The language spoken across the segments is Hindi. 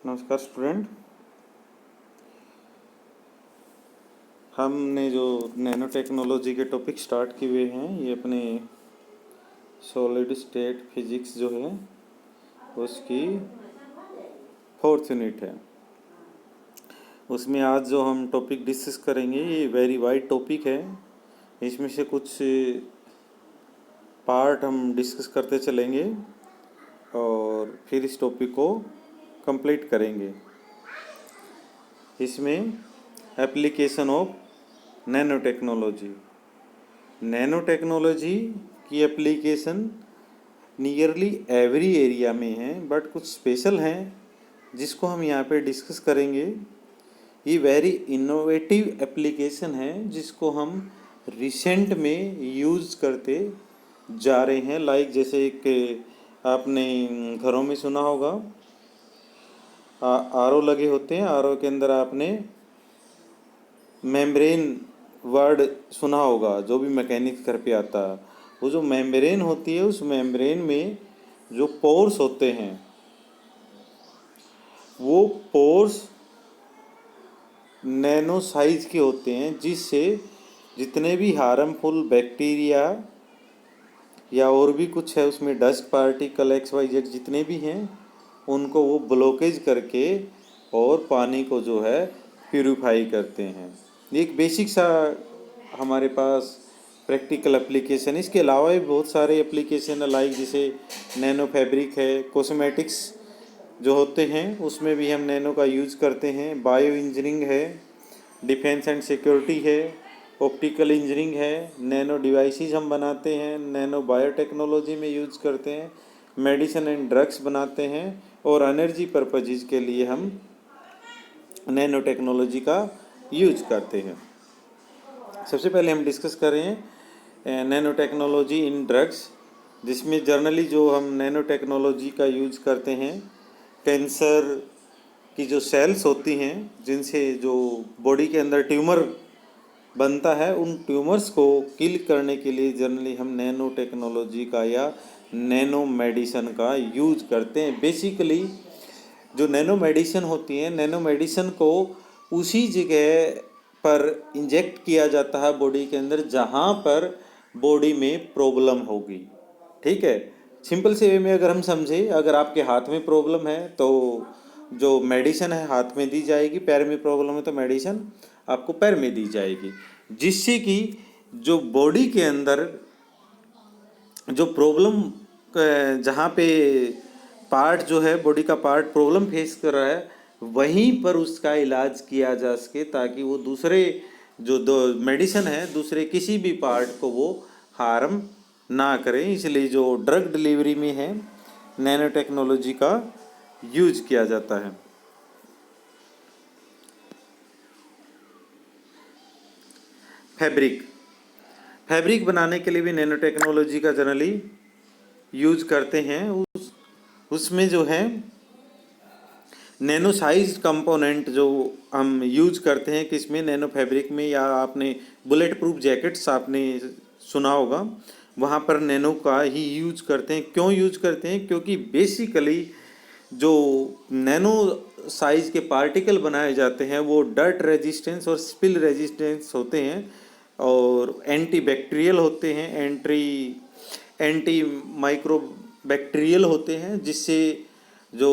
नमस्कार स्टूडेंट। हमने जो नैनो टेक्नोलॉजी के टॉपिक स्टार्ट किए हुए हैं, ये अपने सॉलिड स्टेट फिजिक्स जो है उसकी 4th यूनिट है। उसमें आज जो हम टॉपिक डिस्कस करेंगे ये वेरी वाइड टॉपिक है। इसमें से कुछ पार्ट हम डिस्कस करते चलेंगे और फिर इस टॉपिक को कंप्लीट करेंगे। इसमें एप्लीकेशन ऑफ नैनो टेक्नोलॉजी की एप्लीकेशन नियरली एवरी एरिया में है, बट कुछ स्पेशल हैं जिसको हम यहाँ पे डिस्कस करेंगे। ये वेरी इनोवेटिव एप्लीकेशन है जिसको हम रिसेंट में यूज़ करते जा रहे हैं। लाइक जैसे एक आपने घरों में सुना होगा, आरओ लगे होते हैं। आरओ के अंदर आपने मेम्ब्रेन वर्ड सुना होगा, जो भी मैकेनिक्स घर पे आता है। वो जो मेम्ब्रेन होती है, उस मेम्ब्रेन में जो पोर्स होते हैं, वो पोर्स नैनो साइज के होते हैं, जिससे जितने भी हार्मफुल बैक्टीरिया या और भी कुछ है उसमें डस्ट पार्टिकल XYZ जितने भी हैं, उनको वो ब्लॉकेज करके और पानी को जो है प्यूरिफाई करते हैं। एक बेसिक सा हमारे पास प्रैक्टिकल एप्लीकेशन। इसके अलावा भी बहुत सारे एप्लीकेशन है, लाइक जैसे नैनो फैब्रिक है, कॉस्मेटिक्स जो होते हैं उसमें भी हम नैनो का यूज़ करते हैं। बायो इंजीनियरिंग है, डिफेंस एंड सिक्योरिटी है, ऑप्टिकल इंजीनियरिंग है, नैनो डिवाइसेस हम बनाते हैं, नैनो बायोटेक्नोलॉजी में यूज़ करते हैं, मेडिसिन एंड ड्रग्स बनाते हैं, और एनर्जी पर्पजेज के लिए हम नैनो टेक्नोलॉजी का यूज करते हैं। सबसे पहले हम डिस्कस करें नैनो टेक्नोलॉजी इन ड्रग्स, जिसमें जर्नली जो हम नैनो टेक्नोलॉजी का यूज करते हैं, कैंसर की जो सेल्स होती हैं जिनसे जो बॉडी के अंदर ट्यूमर बनता है, उन ट्यूमर्स को किल करने के लिए जनरली हम नैनो टेक्नोलॉजी का या नैनो मेडिसिन का यूज करते हैं। बेसिकली जो नैनो मेडिसिन होती हैं, नैनो मेडिसिन को उसी जगह पर इंजेक्ट किया जाता है बॉडी के अंदर जहाँ पर बॉडी में प्रॉब्लम होगी। ठीक है, सिंपल से वे में अगर हम समझे, अगर आपके हाथ में प्रॉब्लम है तो जो मेडिसिन है हाथ में दी जाएगी, पैर में प्रॉब्लम है तो मेडिसिन आपको पैर में दी जाएगी, जिससे कि जो बॉडी के अंदर जो प्रॉब्लम जहाँ पे पार्ट जो है बॉडी का पार्ट प्रॉब्लम फेस कर रहा है, वहीं पर उसका इलाज किया जा सके, ताकि वो दूसरे जो दो मेडिसिन है दूसरे किसी भी पार्ट को वो हार्म ना करें। इसलिए जो ड्रग डिलीवरी में है नैनो टेक्नोलॉजी का यूज किया जाता है। फैब्रिक बनाने के लिए भी नैनो टेक्नोलॉजी का जनरली यूज करते हैं। उसमें जो है नैनो साइज कंपोनेंट जो हम यूज करते हैं किसमें, नैनो फैब्रिक में, या आपने बुलेट प्रूफ जैकेट्स आपने सुना होगा, वहाँ पर नैनो का ही यूज करते हैं। क्यों यूज करते हैं? क्योंकि बेसिकली जो नैनो साइज के पार्टिकल बनाए जाते हैं वो डर्ट रेजिस्टेंस और स्पिल रेजिस्टेंस होते हैं, और एंटी बैक्टीरियल होते हैं, एंटी माइक्रोबैक्टीरियल होते हैं, जिससे जो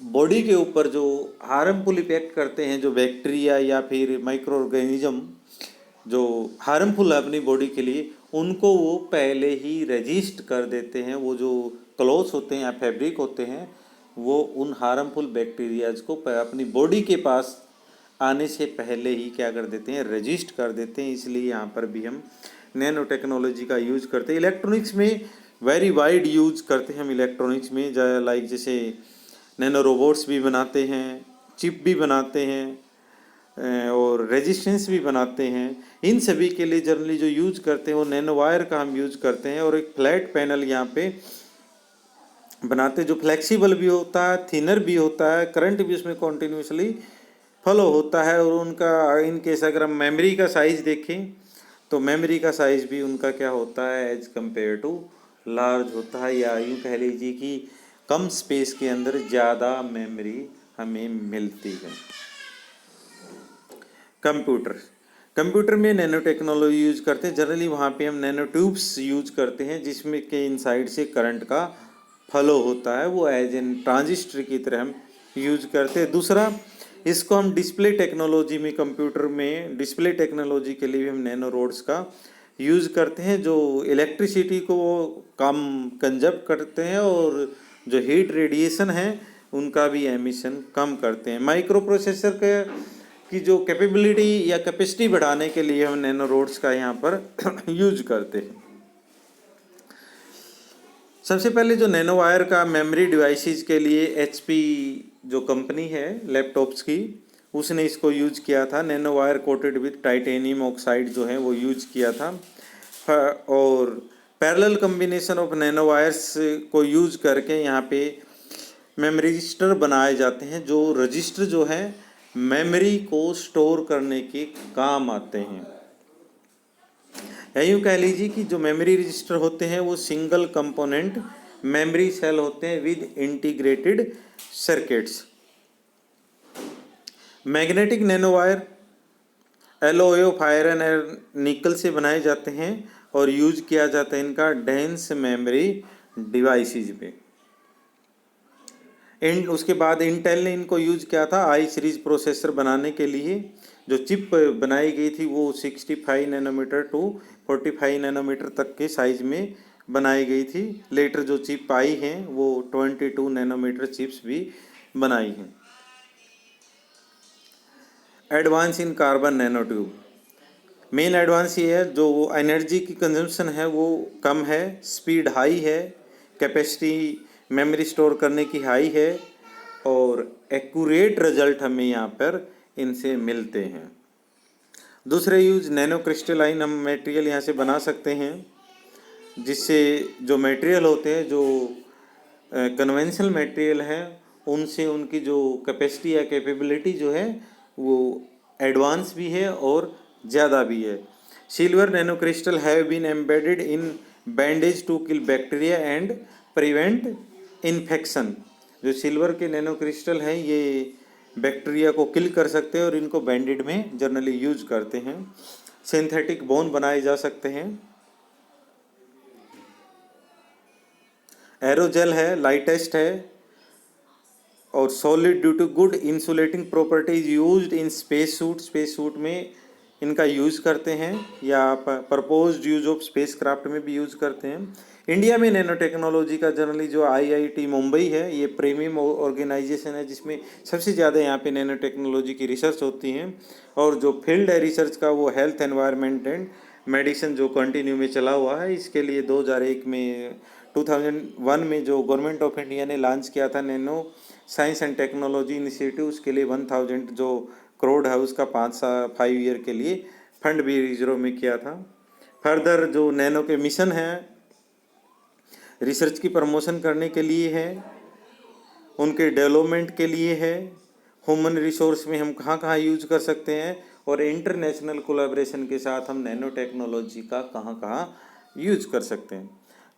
बॉडी के ऊपर जो हार्मफुल इफेक्ट करते हैं, जो बैक्टीरिया या फिर माइक्रो ऑर्गेनिज्म जो हार्मफुल है अपनी बॉडी के लिए, उनको वो पहले ही रजिस्ट कर देते हैं। वो जो क्लॉथ्स होते हैं या फैब्रिक होते हैं, वो उन हार्मफुल बैक्टीरियाज को अपनी बॉडी के पास आने से पहले ही क्या कर देते हैं, रजिस्ट कर देते हैं। इसलिए यहाँ पर भी हम नैनो टेक्नोलॉजी का यूज करते हैं। इलेक्ट्रॉनिक्स में वेरी वाइड यूज करते हैं हम इलेक्ट्रॉनिक्स में, लाइक जैसे नैनो रोबोट्स भी बनाते हैं, चिप भी बनाते हैं, और रेजिस्टेंस भी बनाते हैं। इन सभी के लिए जनरली जो यूज करते हैं वो नैनो वायर का हम यूज करते हैं, और एक फ्लैट पैनल यहाँ पे बनाते हैं जो फ्लेक्सिबल भी होता है, थिनर भी होता है, करंट भी उसमें कॉन्टिन्यूसली फ्लो होता है। और उनका इन केस अगर हम मेमोरी का साइज़ देखें तो मेमोरी का साइज़ भी उनका क्या होता है, एज कम्पेयर टू लार्ज होता है, या यूँ कह लीजिए कि कम स्पेस के अंदर ज़्यादा मेमोरी हमें मिलती है। कंप्यूटर में नैनो टेक्नोलॉजी यूज करते हैं। जनरली वहाँ पे हम नैनो ट्यूब्स यूज करते हैं जिसमें के इनसाइड से करंट का फ्लो होता है, वो एज एन ट्रांजिस्टर की तरह हम यूज करते हैं। दूसरा, इसको हम डिस्प्ले टेक्नोलॉजी में, कंप्यूटर में डिस्प्ले टेक्नोलॉजी के लिए भी हम नैनो रोड्स का यूज करते हैं, जो इलेक्ट्रिसिटी को कम कंजप्ट करते हैं और जो हीट रेडिएशन है उनका भी एमिशन कम करते हैं। माइक्रो प्रोसेसर के की जो कैपेबिलिटी या कैपेसिटी बढ़ाने के लिए हम नैनो रोड्स का यहाँ पर यूज करते हैं। सबसे पहले जो नैनो वायर का मेमोरी डिवाइसेस के लिए HP जो कंपनी है लैपटॉप्स की, उसने इसको यूज किया था। Nano wire coated with titanium oxide जो है वो यूज किया था। और parallel combination of nano wires को यूज करके यहाँ पे मेमोरी रजिस्टर बनाए जाते हैं, जो रजिस्टर जो है मेमोरी को स्टोर करने के काम आते हैं। या यूँ कह लीजिए कि जो मेमोरी रजिस्टर होते हैं वो सिंगल कंपोनेंट मेमोरी सेल होते हैं with integrated circuits. Magnetic nano wire alloy of iron और निकल से बनाए जाते हैं और यूज किया जाता है इनका डेंस मेमोरी डिवाइसेज पे। उसके बाद इंटेल ने इनको यूज किया था आई सीरीज प्रोसेसर बनाने के लिए। जो चिप बनाई गई थी वो 65 नैनोमीटर टू 45 नैनोमीटर तक के साइज में बनाई गई थी। लेटर जो चिप आई हैं वो 22 नैनोमीटर चिप्स भी बनाई हैं। Advance in carbon nano tube, main advance ये है जो एनर्जी की कंजम्पशन है वो कम है, स्पीड हाई है, कैपेसिटी मेमोरी स्टोर करने की हाई है और एक्यूरेट रिजल्ट हमें यहाँ पर इनसे मिलते हैं। दूसरे यूज नैनो क्रिस्टलाइन हम मटेरियल यहाँ से बना सकते हैं, जिससे जो मटेरियल होते हैं जो कन्वेंशनल मटेरियल हैं उनसे उनकी जो कैपेसिटी या कैपेबिलिटी जो है वो एडवांस भी है और ज़्यादा भी है। Silver nano crystal have been embedded in bandage to kill bacteria and prevent infection. जो सिल्वर के नैनो क्रिस्टल हैं ये बैक्टीरिया को किल कर सकते हैं और इनको बैंडेड में जनरली यूज करते हैं। सिंथेटिक बोन बनाए जा सकते हैं। एरोजेल है, लाइटेस्ट है और solid due to good insulating properties used in space suit. Space suit में इनका यूज करते हैं या proposed use of space craft में भी यूज करते हैं। इंडिया में नैनो टेक्नोलॉजी का जनरली जो IIT मुंबई है ये प्रीमियम ऑर्गेनाइजेशन है जिसमें सबसे ज़्यादा यहाँ पे नैनो टेक्नोलॉजी की रिसर्च होती है। और जो फील्ड है रिसर्च का वो हेल्थ एनवायरनमेंट एंड मेडिसिन जो कंटिन्यू में चला हुआ है। इसके लिए 2001 में जो गवर्नमेंट ऑफ इंडिया ने लॉन्च किया था nano science and technology initiative, उसके लिए 1000 जो करोड़ है उसका 5 ईयर के लिए फंड भी रिजर्व में किया था। फर्दर जो नैनो के मिशन हैं रिसर्च की प्रमोशन करने के लिए है, उनके डेवलपमेंट के लिए है, ह्यूमन रिसोर्स में हम कहाँ कहाँ यूज कर सकते हैं और इंटरनेशनल कोलैबोरेशन के साथ हम नैनो टेक्नोलॉजी का कहाँ कहाँ यूज कर सकते हैं।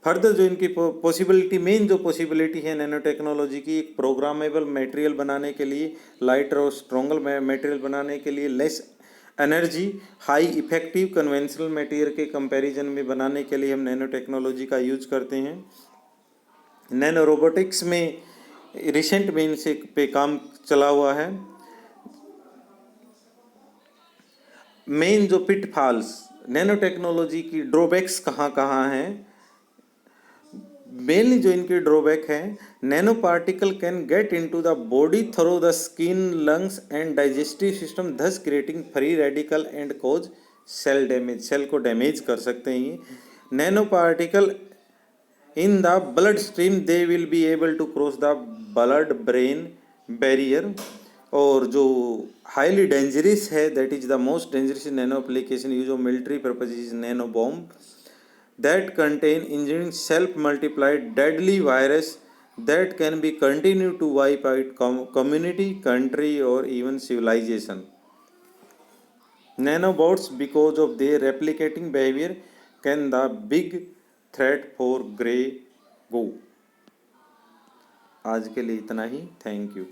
फर्दर जो इनकी पॉसिबिलिटी, मेन जो पॉसिबिलिटी है नैनो टेक्नोलॉजी की, एक प्रोग्रामेबल मटेरियल बनाने के लिए, लाइटर और स्ट्रॉन्गर मटेरियल बनाने के लिए, less energy, high effective conventional material के कंपैरिजन में बनाने के लिए हम नैनो टेक्नोलॉजी का यूज करते हैं। नैनो रोबोटिक्स में रिसेंट में इनसे पे काम चला हुआ है। मेन जो पिटफॉल्स, नैनो टेक्नोलॉजी की ड्रॉबैक्स कहाँ कहाँ हैं, मेनली जो इनके ड्रॉबैक है, nano particle can get into the body through the skin, lungs and digestive system, thus creating free radical and cause cell damage. Cell को डैमेज कर सकते हैं ये nano particle. In the blood stream they will be able to cross the blood brain barrier. और जो हाईली डेंजरस है, that is the most dangerous nano application use of military purpose is nano bomb that contain engineering self-multiplied deadly virus that can be continued to wipe out community, country or even civilization. Nanobots, because of their replicating behavior, can the big threat for grey go. आज के लिए इतना ही, थैंक यू।